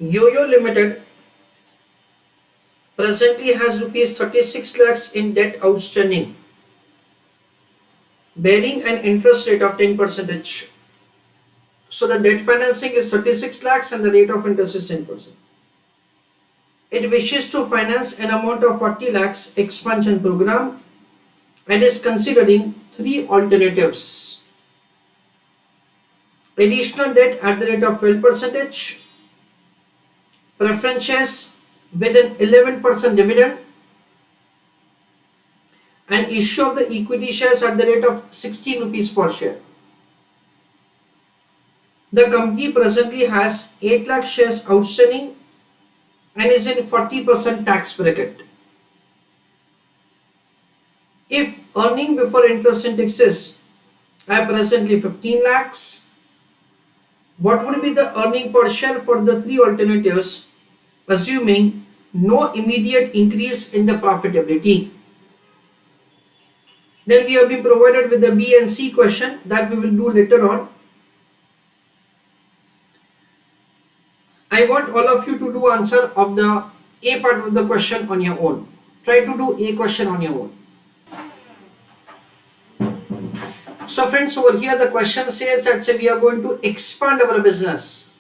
Yoyo Limited presently has rupees 36 lakhs in debt outstanding, bearing an interest rate of 10%. So the debt financing is 36 lakhs and the rate of interest is 10%. It wishes to finance an amount of 40 lakhs expansion program and is considering three alternatives: additional debt at the rate of 12%, preference shares with an 11% dividend, and issue of the equity shares at the rate of 16 rupees per share. The company presently has 8 lakh shares outstanding and is in 40% tax bracket. If earning before interest and taxes are presently 15 lakhs, what would be the earning per share for the three alternatives, assuming no immediate increase in the profitability? Then we have been provided with the B and C question that we will do later on. I want all of you to do answer of the A part of the question on your own. Try to do A question on your own. So friends, over here the question says that we are going to expand our business.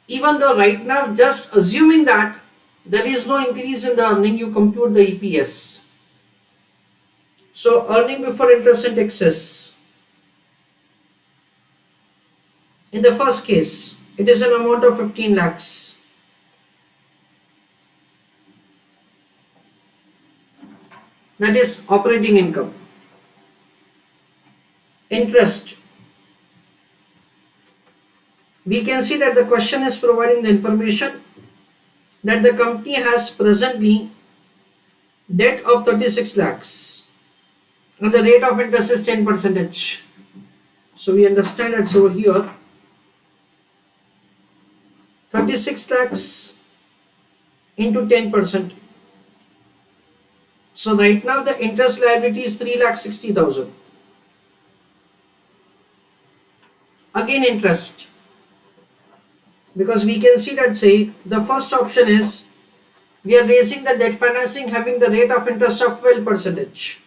Even though right now, just assuming that there is no increase in the earning, you compute the EPS. So earning before interest and taxes. In the first case, it is an amount of 15 lakhs. That is operating income. Interest. We can see that the question is providing the information that the company has presently debt of 36 lakhs and the rate of interest is 10%. So we understand that's over here 36 lakhs into 10%. So right now the interest liability is 3,60,000. Again interest, because we can see that the first option is we are raising the debt financing having the rate of interest of 12%.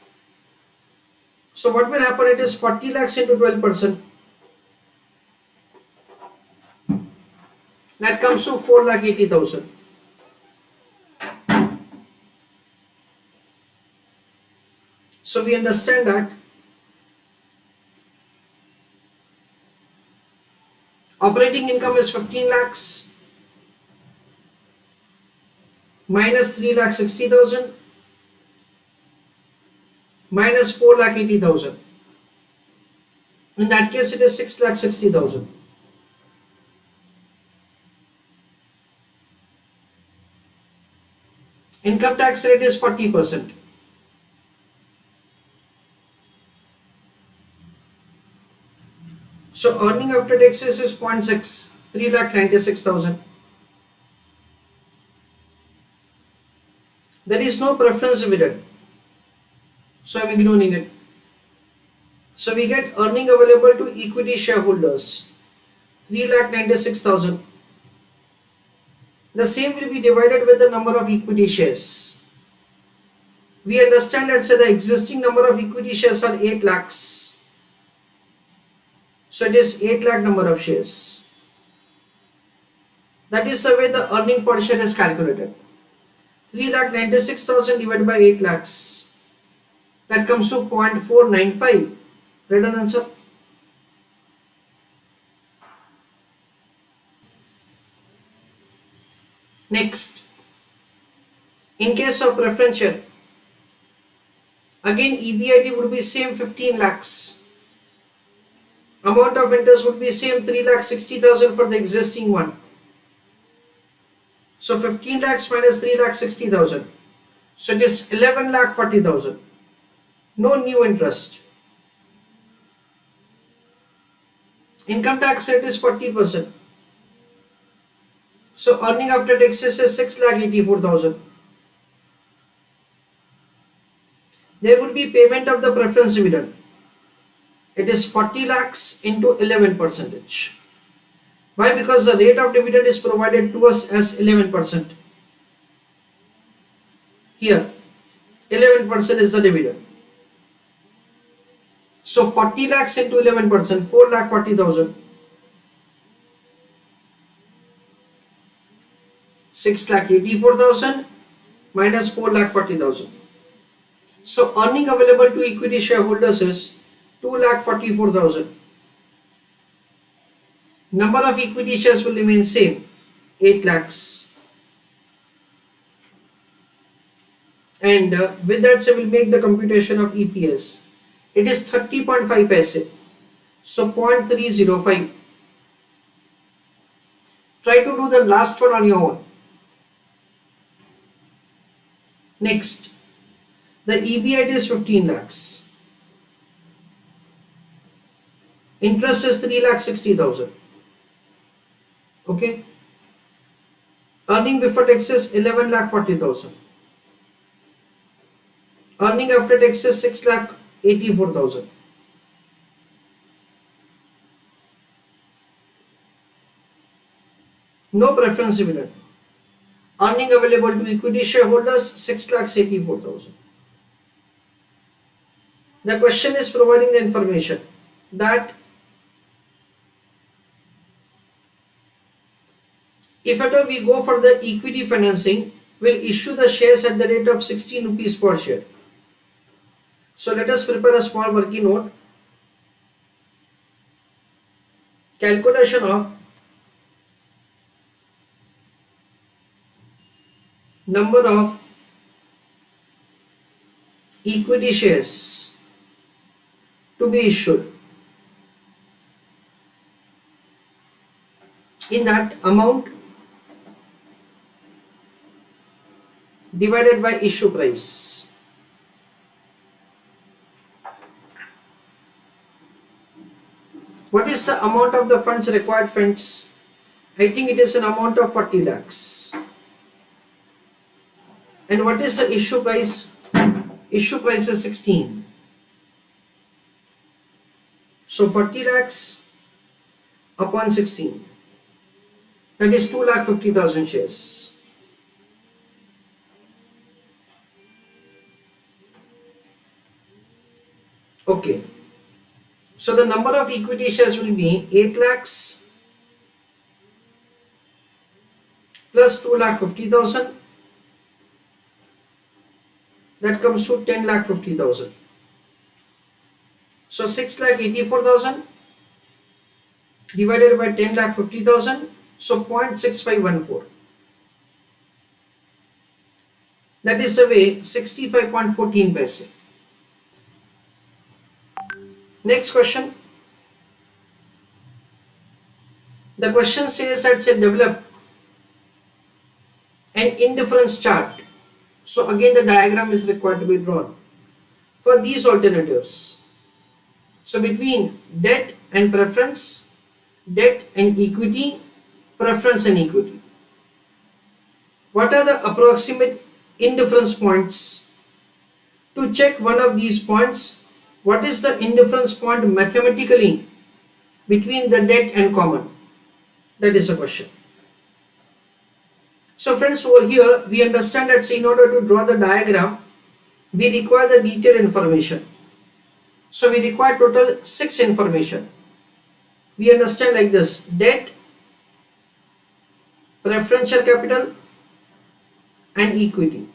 So what will happen? It is 40 lakhs into 12%. That comes to 4,80,000. So we understand that operating income is 15 lakhs minus 3,60,000 minus 4,80,000. In that case, it is 6,60,000. Income tax rate is 40%. So earning after taxes is 0.6, 3,96,000. There is no preference dividend, so I am ignoring it. So we get earning available to equity shareholders 3,96,000. The same will be divided with the number of equity shares. We understand that the existing number of equity shares are 8 lakhs. So it is 8 lakh number of shares. That is the way the earning per share is calculated. 3,96,000 divided by 8 lakhs. That comes to 0.495. Right on answer. Next, in case of preference share, again EBIT would be same 15 lakhs. Amount of interest would be same 3,60,000 for the existing one. So 15 lakhs minus 3,60,000. So it is 11,40,000. No new interest. Income tax rate is 40%. So earning after taxes is 6,84,000. There would be payment of the preference dividend. It is 40 lakhs into 11%. Why? Because the rate of dividend is provided to us as 11%. Here 11% is the dividend. So 40 lakhs into 11%, 4,40,000. 6,84,000 minus 4,40,000. So earning available to equity shareholders is 2,44,000. Number of equity shares will remain same, 8 lakhs. And with that, so we'll make the computation of EPS. It is 30.5 paise. So 0.305. Try to do the last one on your own. Next, the EBIT is 15 lakhs. Interest is 3,60,000. Okay. Earning before tax is 11,40,000. Earning after tax is 6,84,000. No preference dividend. Earning available to equity shareholders 6,84,000. The question is providing the information that if at all we go for the equity financing, we'll issue the shares at the rate of 16 rupees per share. So let us prepare a small working note. Calculation of number of equity shares to be issued. In that, amount divided by issue price. What is the amount of the funds required, friends? I think it is an amount of 40 lakhs. And what is the issue price? Issue price is 16. So 40 lakhs upon 16. That is 2,50,000 shares. Okay. So the number of equity shares will be 8 lakhs plus 2,50,000. That comes to 10,50,000. So 6,84,000 divided by 10,50,000. So 0.6514. That is the way 65.14 paise. Next question. The question says that develop an indifference chart. So again the diagram is required to be drawn for these alternatives. So between debt and preference, debt and equity, preference and equity. What are the approximate indifference points? To check one of these points, what is the indifference point mathematically between the debt and common? That is a question. So friends, over here we understand that in order to draw the diagram, we require the detailed information. So we require total 6 information. We understand like this: debt, preferential capital and equity.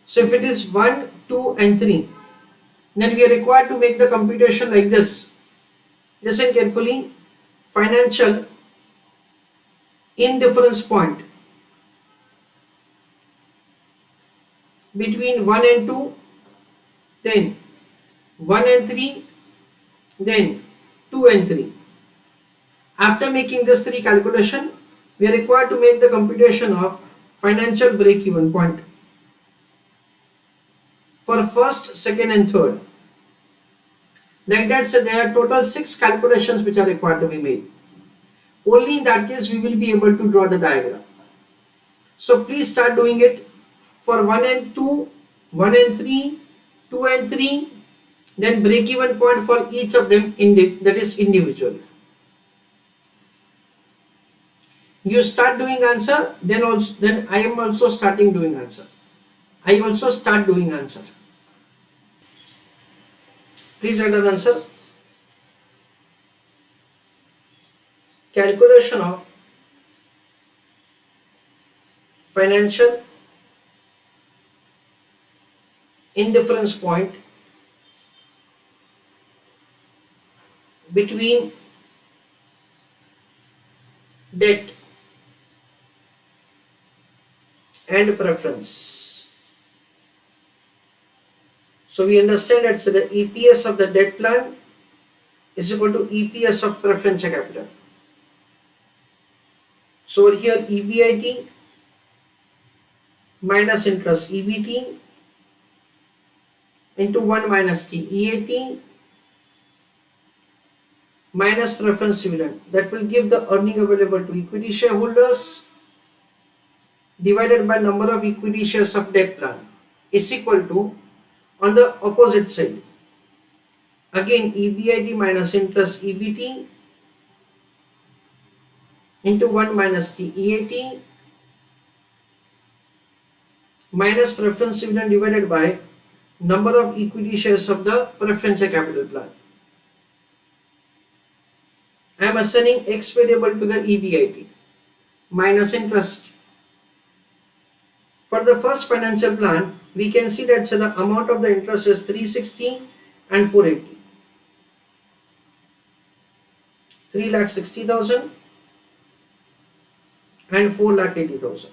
So if it is 1, 2 and 3, then we are required to make the computation like this. Listen carefully. Financial indifference point between 1 and 2, then 1 and 3, then 2 and 3. After making this 3 calculation, we are required to make the computation of financial break-even point for first, second and third. Like that, so there are total 6 calculations which are required to be made. Only in that case we will be able to draw the diagram. So please start doing it for 1 and 2, 1 and 3, 2 and 3, then break-even point for each of them that is individual. You start doing answer, then I am also starting doing answer. I also start doing answer. Please write an answer. Calculation of financial indifference point between debt and preference. So we understand that the EPS of the debt plan is equal to EPS of preferential capital. So over here EBIT minus interest EBT into 1 minus T EAT minus preference dividend, that will give the earning available to equity shareholders divided by number of equity shares of debt plan is equal to, on the opposite side, again EBIT minus interest EBT into 1 minus T EAT minus preference dividend divided by number of equity shares of the preferential capital plan. I am assigning X variable to the EBIT minus interest. For the first financial plan, we can see that the amount of the interest is 360 and 480. 3,60,000 and 4,80,000.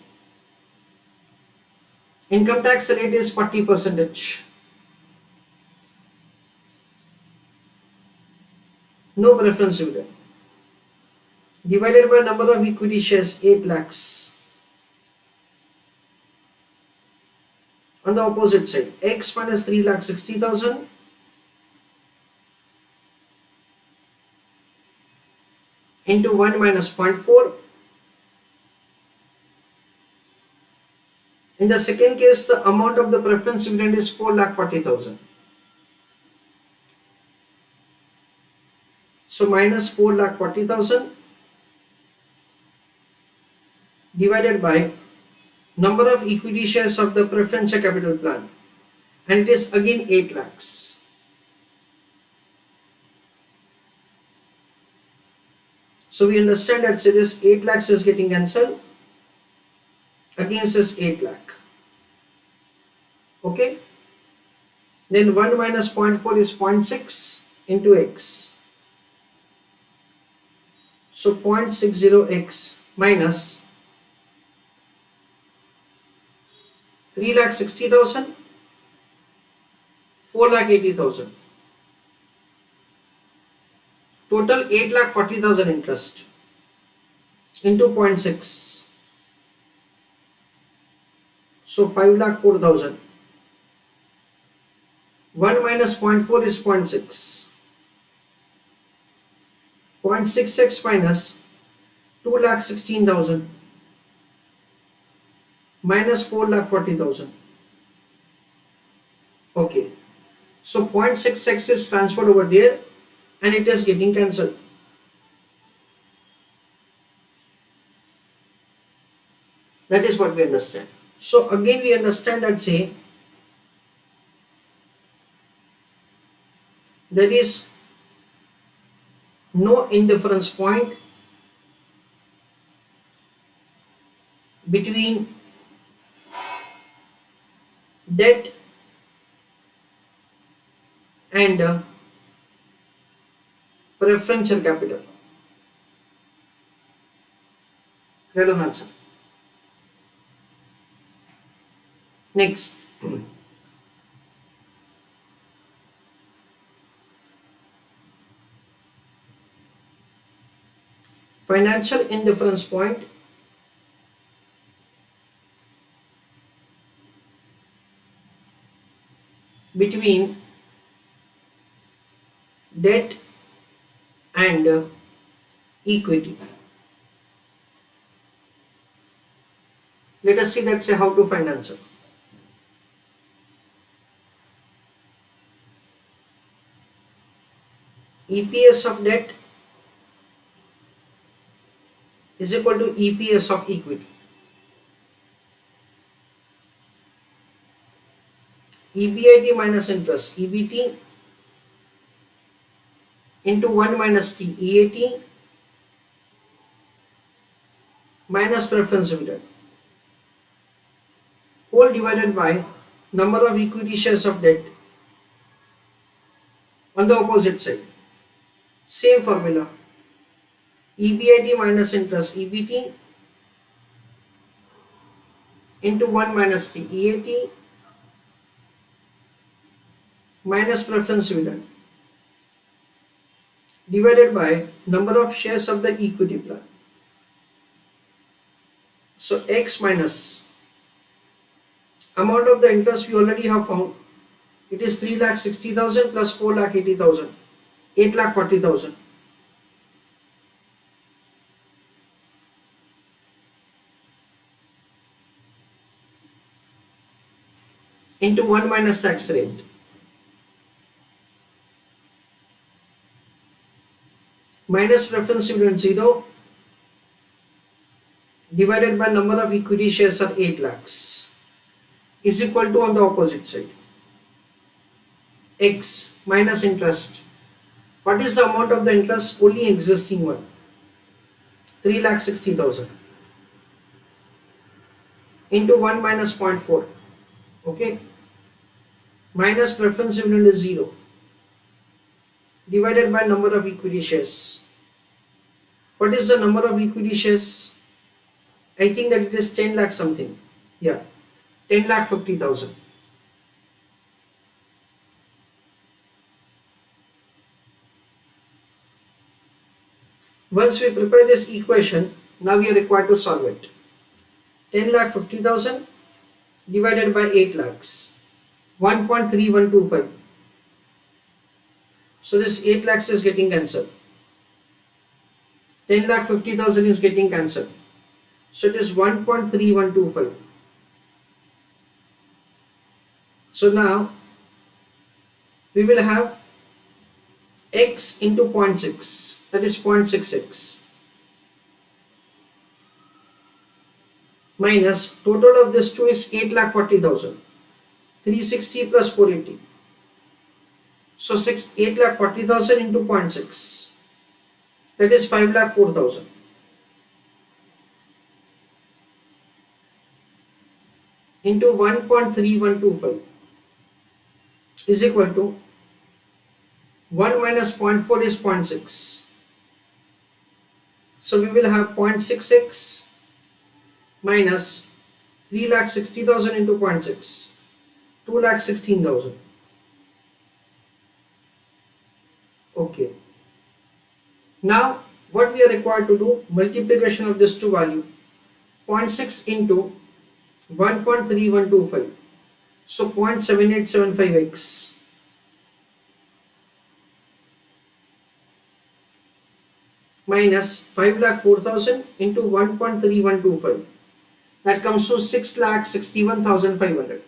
Income tax rate is 40%. No preference dividend. Divided by number of equity shares, 8 lakhs. On the opposite side, X minus 3,60,000 into 1 minus 0.4. In the second case, the amount of the preference dividend is 4,40,000. So minus 4,40,000 divided by number of equity shares of the preferential capital plan, and it is again 8 lakhs. So we understand that say this 8 lakhs is getting cancelled against this 8 lakh. Okay. Then 1 minus 0.4 is 0.6 into x. So 0.60x minus 3,60,000, 4,80,000. Total 8,40,000 interest into 0.6. So 5,04,000. 1 minus 0.4 is 0.6. 0.6x minus 2,16,000 minus 4,40,000. Okay. So 0.6x is transferred over there and it is getting cancelled. That is what we understand. So again we understand that say there is no indifference point between debt and preferential capital. Read an answer. Next. Financial indifference point between debt and equity. Let us see that say how to find answer. EPS of debt is equal to EPS of equity. EBIT minus interest, EBT, into 1 minus T, EAT, minus preference dividend, whole divided by number of equity shares of debt on the opposite side. Same formula, EBIT minus interest, EBT, into 1 minus T, EAT, minus preference dividend, divided by number of shares of the equity plan. So X minus amount of the interest we already have found. It is 3,60,000 plus 4,80,000, 8,40,000. Into 1 minus tax rate. Minus preference dividend 0, divided by number of equity shares are 8 lakhs, is equal to on the opposite side. X minus interest. What is the amount of the interest? Only existing one, 3,60,000, into 1 minus 0.4. Okay. Minus preference dividend is 0, divided by number of equity shares. What is the number of equity shares? I think that it is 10 lakh something. Yeah, 10,50,000. Once we prepare this equation, now we are required to solve it. 10,50,000 divided by 8 lakhs, 1.3125. So this 8 lakhs is getting cancelled. 10,50,000 is getting cancelled. So it is 1.3125. So now we will have X into 0.6, that is 0.66, minus total of this two is 8,40,000, 360 plus 480. So 8,40,000 into 0.6, that is 5,04,000. Into 1.3125 is equal to 1 minus 0.4 is 0.6. So we will have 0.66 minus 3,60,000 into 0.6, 2,16,000. Okay. Now what we are required to do, multiplication of this two value, 0.6 into 1.3125, so 0.7875x minus 5,04,000 into 1.3125, that comes to 6,61,500.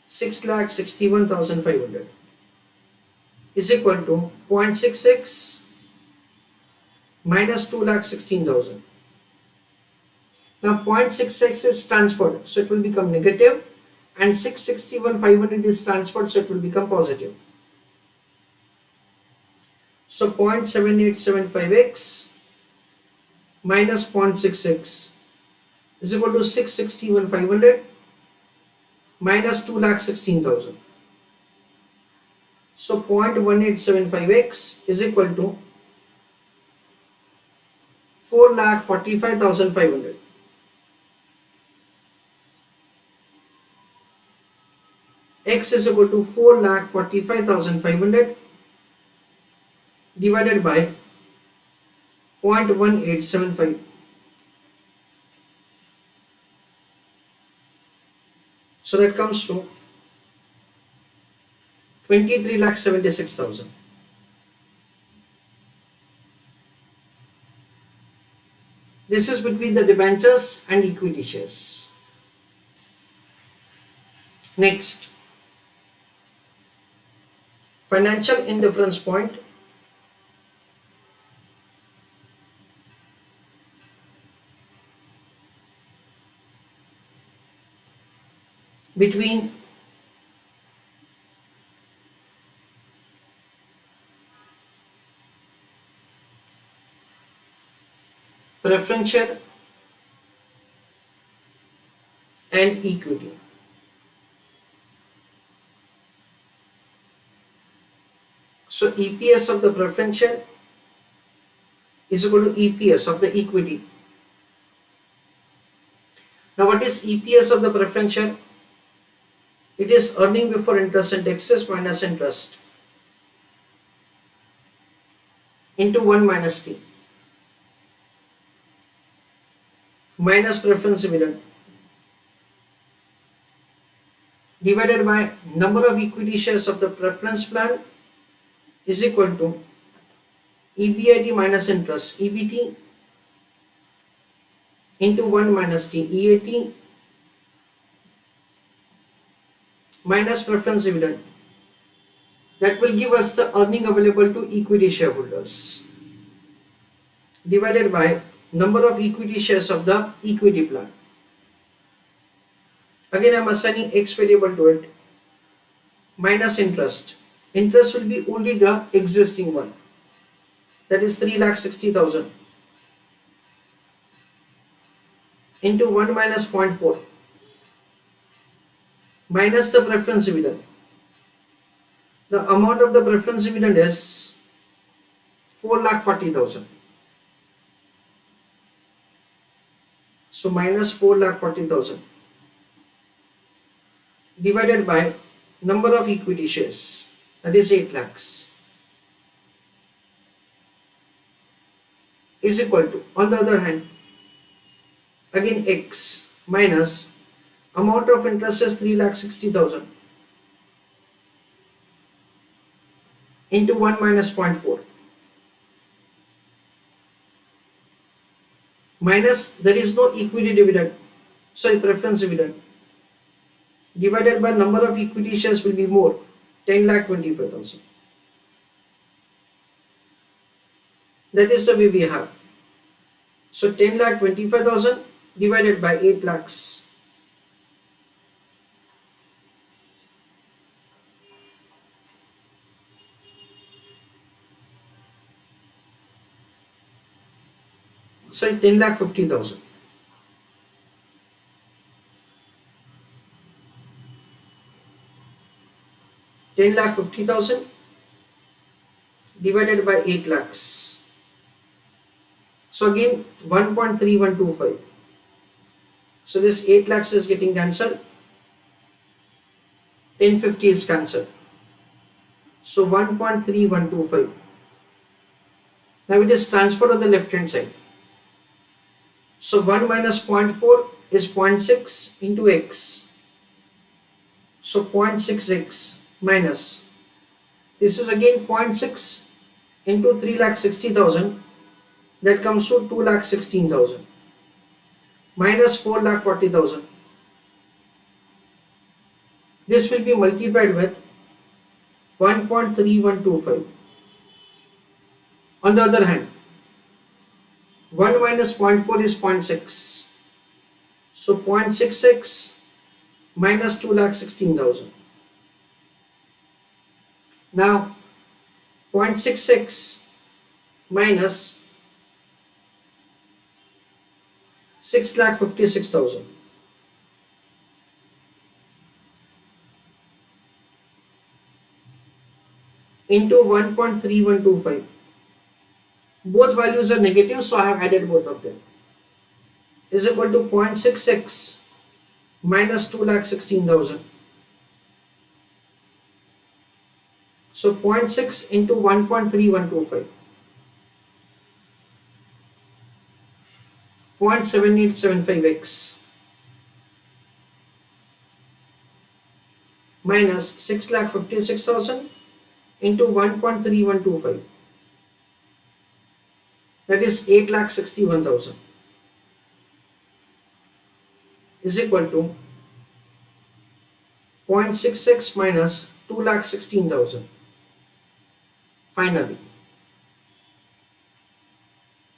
6,61,500 is equal to 0.66 minus 2,16,000. Now 0.66 is transferred, so it will become negative, and 661,500 is transferred, so it will become positive. So 0.7875x minus 0.66 is equal to 661,500 minus 2,16,000. So 0.1875x is equal to 4,45,500. X is equal to 4,45,500 divided by 0.1875. So that comes to 23,76,000. This is between the debentures and equity shares. Next, financial indifference point. between preference share and equity. So EPS of the preference share is equal to EPS of the equity. Now what is EPS of the preference share? It is earning before interest and taxes minus interest into 1 minus T minus preference dividend divided by number of equity shares of the preference plan is equal to EBIT minus interest EBT into 1 minus T EAT minus preference dividend. That will give us the earning available to equity shareholders divided by number of equity shares of the equity plan. Again I am assigning X variable to it minus interest. Interest will be only the existing one, that is 3,60,000 into 1 minus 0.4 minus the preference dividend. The amount of the preference dividend is 4,40,000. So minus 4,40,000 divided by number of equity shares, that is 8 lakhs, is equal to, on the other hand, again X minus amount of interest is 3,60,000 into 1 minus 0.4 minus, there is no equity dividend, sorry preference dividend, divided by number of equity shares will be more, 10,25,000. That is the way we have. So 10,25,000 divided by 8 lakhs. So 10,50,000. 10,50,000 divided by 8 lakhs. So again 1.3125. So this 8 lakhs is getting cancelled. 1050 is cancelled. So 1.3125. Now it is transferred on the left hand side. So 1 minus 0.4 is 0.6 into x. So 0.6x minus, this is again 0.6 into 3,60,000, that comes to 2,16,000 minus 4,40,000. This will be multiplied with 1.3125. On the other hand, 1 minus 0.4 is 0.6. So 0.66 minus 2,16,000. Now 0.66 minus 6,56,000 into 1.3125. Both values are negative, so I have added both of them, is equal to 0.66 minus 2,16,000. So 0.6 into 1.3125. 0.7875x minus 6,56,000 into 1.3125. That is 8,61,000 is equal to 0.66 minus 2,16,000. Finally,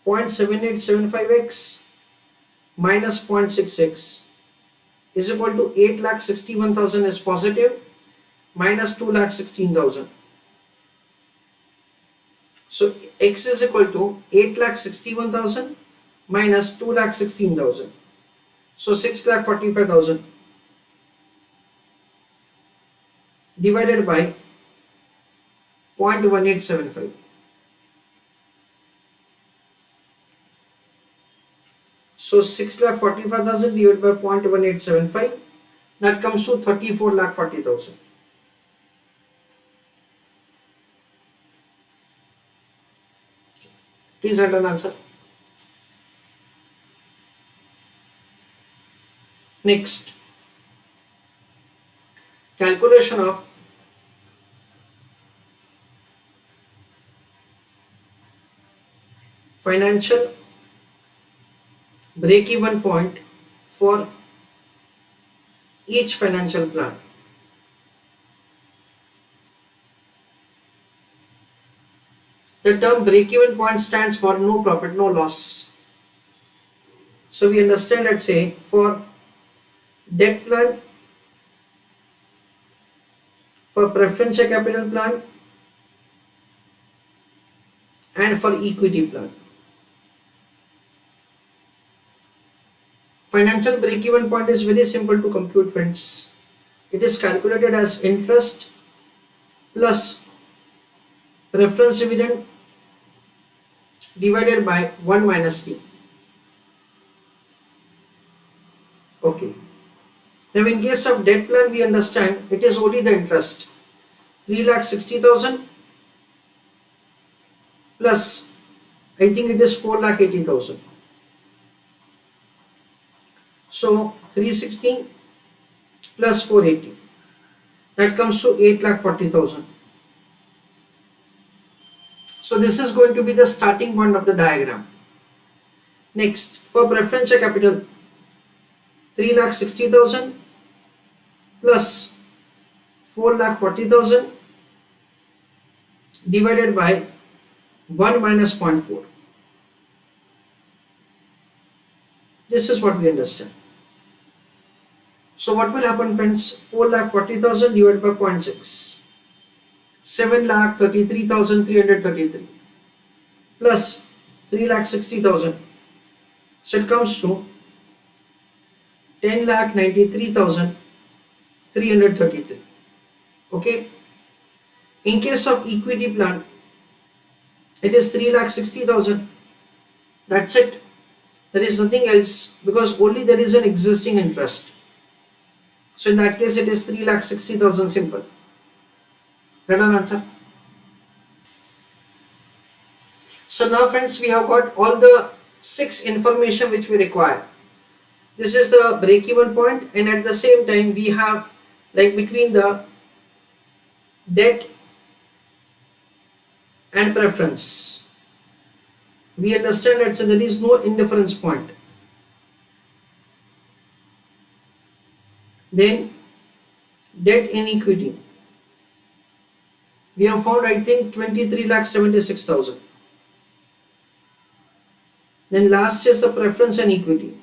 0.7875x minus 0.66 is equal to 8,61,000 is positive minus 2,16,000. So x is equal to 8,61,000 minus 2,16,000. So 6,45,000 divided by 0.1875. So 6,45,000 divided by 0.1875, that comes to 34,40,000. Please write an answer. Next, calculation of financial break-even point for each financial plan. The term break-even point stands for no profit, no loss. So we understand, let's say, for debt plan, for preference share capital plan, and for equity plan. Financial break-even point is very simple to compute, friends. It is calculated as interest plus preference dividend divided by 1 minus t. Okay. Now in case of debt plan, we understand it is only the interest. 3,60,000 plus, I think it is 4,80,000. So 360 plus 480, that comes to 8,40,000. So this is going to be the starting point of the diagram. Next, for preference share capital, 3,60,000 plus 4,40,000 divided by 1 minus 0.4. This is what we understand. So what will happen, friends? 4,40,000 divided by 0.6. 7,33,333 plus 3,60,000. So it comes to 10,93,333. Okay. In case of equity plan, it is 3,60,000. That's it. There is nothing else, because only there is an existing interest. So in that case, it is 3,60,000, simple. Right on answer. So now, friends, we have got all the 6 information which we require. This is the break-even point, and at the same time we have, like, between the debt and preference, we understand that there is no indifference point. Then debt and equity, we have found, I think, 23,76,000. Then last is the preference and equity,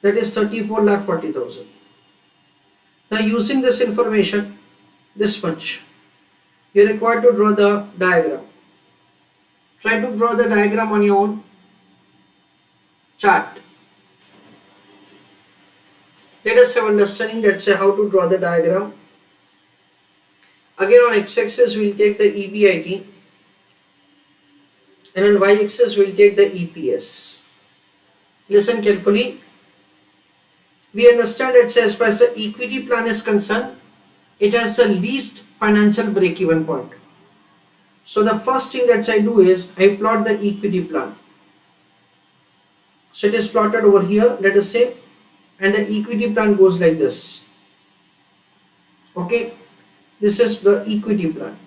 that is 34,40,000. Now using this information, this much, you are required to draw the diagram. Try to draw the diagram on your own chart. Let us have understanding, let's say, how to draw the diagram. Again, on x-axis we will take the EBIT, and on y-axis we will take the EPS. Listen carefully. We understand, let's say, as far as the equity plan is concerned, it has the least financial break-even point. So the first thing that I do is I plot the equity plan. So it is plotted over here, let us say, and the equity plan goes like this. Okay, this is the equity plan.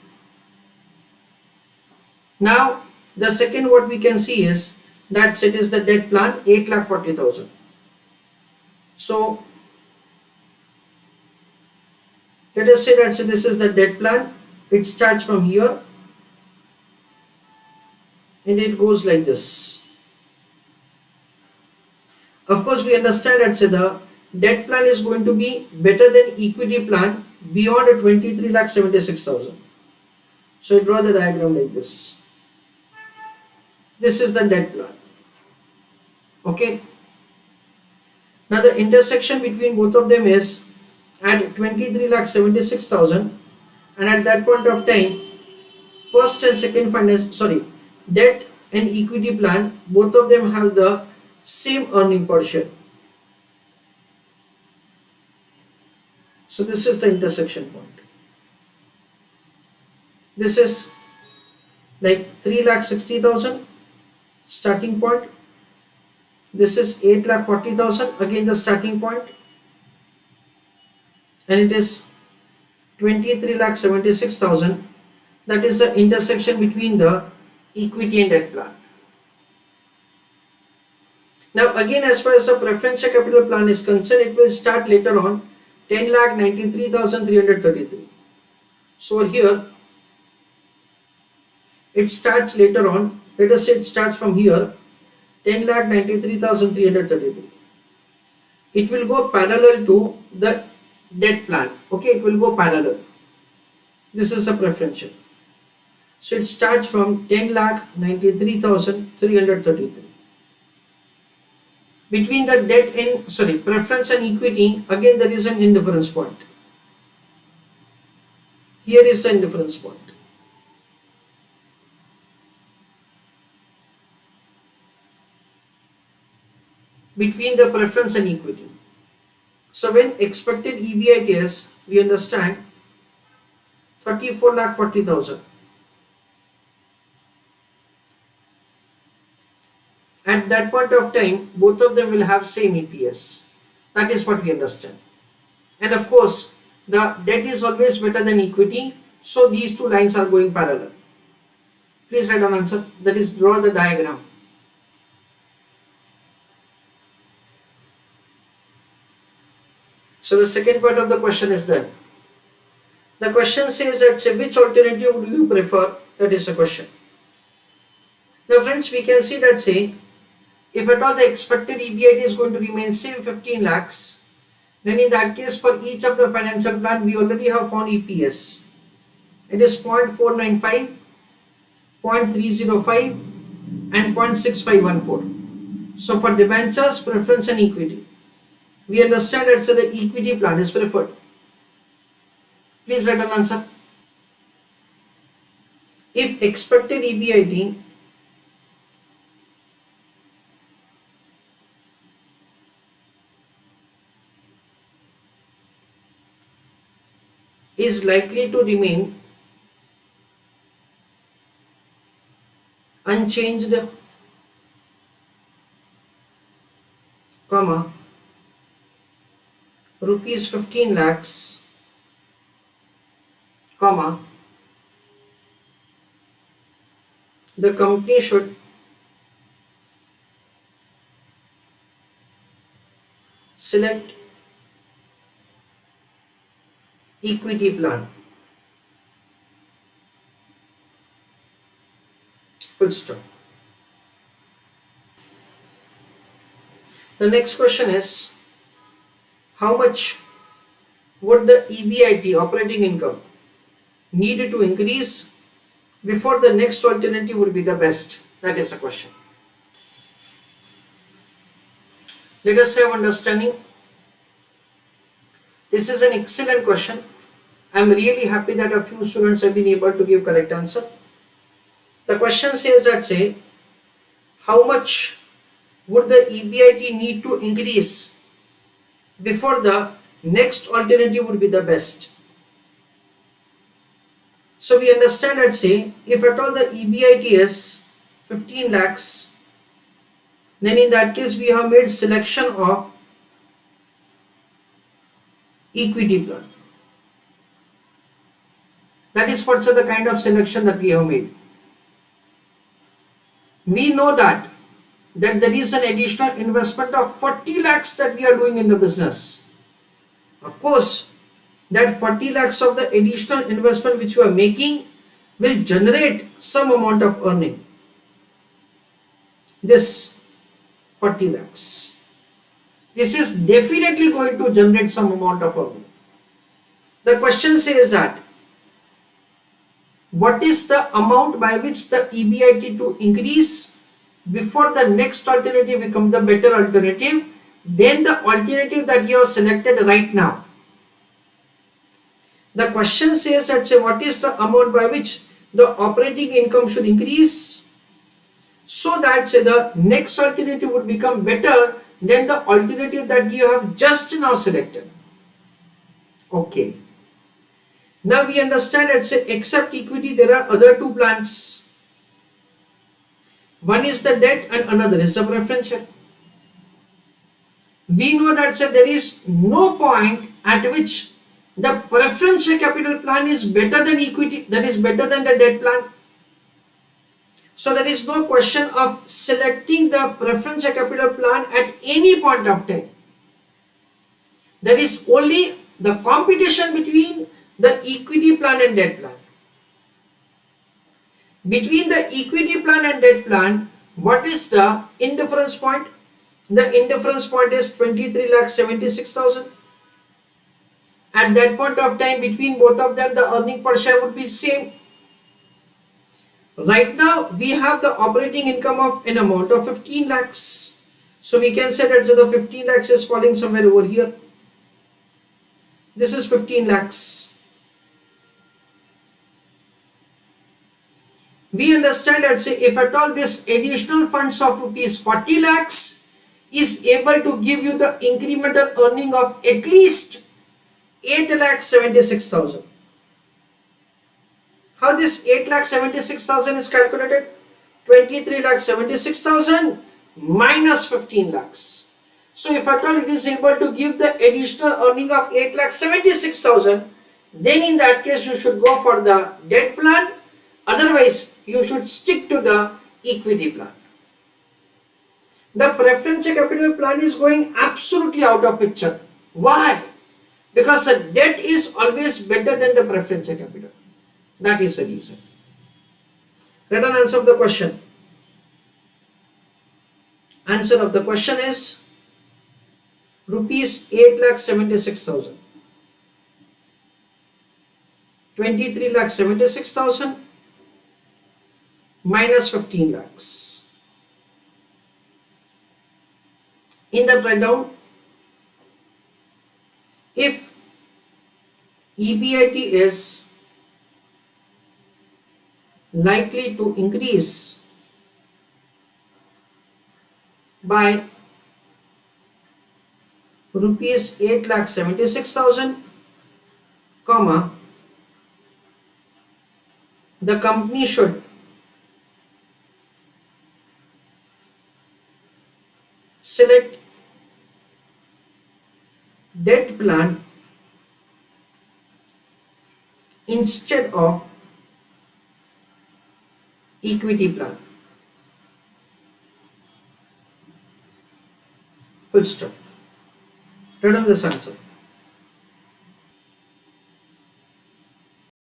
Now the second what we can see is that it is the debt plan, 8,40,000. So let us say that this is the debt plan. It starts from here and it goes like this. Of course, we understand that the debt plan is going to be better than equity plan beyond 23,76,000. So I draw the diagram like this. This is the debt plan. Okay. Now the intersection between both of them is at 23,76,000, and at that point of time, first and second finance, debt and equity plan, both of them have the same earning per share. So this is the intersection point. This is like 3,60,000 starting point. This is 8,40,000, again the starting point, and it is 23,76,000. That is the intersection between the equity and debt plan. Now again, as far as the preferential capital plan is concerned, it will start later on 10,93,333. So here it starts later on. Let us say it starts from here 10,93,333. It will go parallel to the debt plan. Okay, it will go parallel. This is the preferential. So it starts from 10,93,333. Between the debt and preference and equity, again there is an indifference point. Here is the indifference point. Between the preference and equity. So when expected EBIT is, we understand 34,40,000. At that point of time, both of them will have same EPS. That is what we understand. And of course, the debt is always better than equity. So these two lines are going parallel. Please write an answer. That is, draw the diagram. So the second part of the question is done. The question says that, say, which alternative do you prefer? That is the question. Now friends, we can see that, say, if at all the expected EBIT is going to remain same 15 lakhs, then in that case for each of the financial plan we already have found EPS. It is 0.495, 0.305 and 0.6514. So for debentures, preference and equity, we understand that the equity plan is preferred. Please write an answer. If expected EBIT is likely to remain unchanged, comma, rupees 15 lakhs, comma, the company should select equity plan. Full stop. The next question is, how much would the EBIT, operating income, need to increase before the next alternative would be the best? That is a question. Let us have understanding. This is an excellent question. I am really happy that a few students have been able to give correct answer. The question says that, say, how much would the EBIT need to increase before the next alternative would be the best? So we understand that, say, if at all the EBIT is 15 lakhs, then in that case we have made selection of equity plan. That is what's the kind of selection that we have made. We know that there is an additional investment of 40 lakhs that we are doing in the business. Of course, that 40 lakhs of the additional investment which you are making will generate some amount of earning. This 40 lakhs. this is definitely going to generate some amount of earning. The question says that what is the amount by which the EBIT to increase before the next alternative become the better alternative than the alternative that you have selected right now. The question says that what is the amount by which the operating income should increase so that the next alternative would become better than the alternative that you have just now selected. Okay. Now we understand that except equity there are other two plans. One is the debt and another is the preference share. We know that there is no point at which the preference share capital plan is better than equity, that is better than the debt plan. So there is no question of selecting the preference share capital plan at any point of time. There is only the competition between the equity plan and debt plan. Between the equity plan and debt plan, what is the indifference point? The indifference point is 23,76,000. At that point of time, between both of them, the earning per share would be same. Right now, we have the operating income of an amount of 15 lakhs. So we can say that the 15 lakhs is falling somewhere over here. This is 15 lakhs. We understand that if at all this additional funds of rupees 40 lakhs is able to give you the incremental earning of at least 8,76,000. How this 8,76,000 is calculated? 23,76,000 minus 15 lakhs. So if at all it is able to give the additional earning of 8,76,000, then in that case you should go for the debt plan. Otherwise, you should stick to the equity plan. The preference share capital plan is going absolutely out of picture. Why? Because the debt is always better than the preference share capital. That is the reason. Let us answer the question. Answer of the question is rupees 8,76,000. 23,76,000 minus 15 lakhs. In that write down, if EBIT is likely to increase by rupees 8,76,000, comma, the company should select debt plan instead of equity plan. Full stop. Return this answer.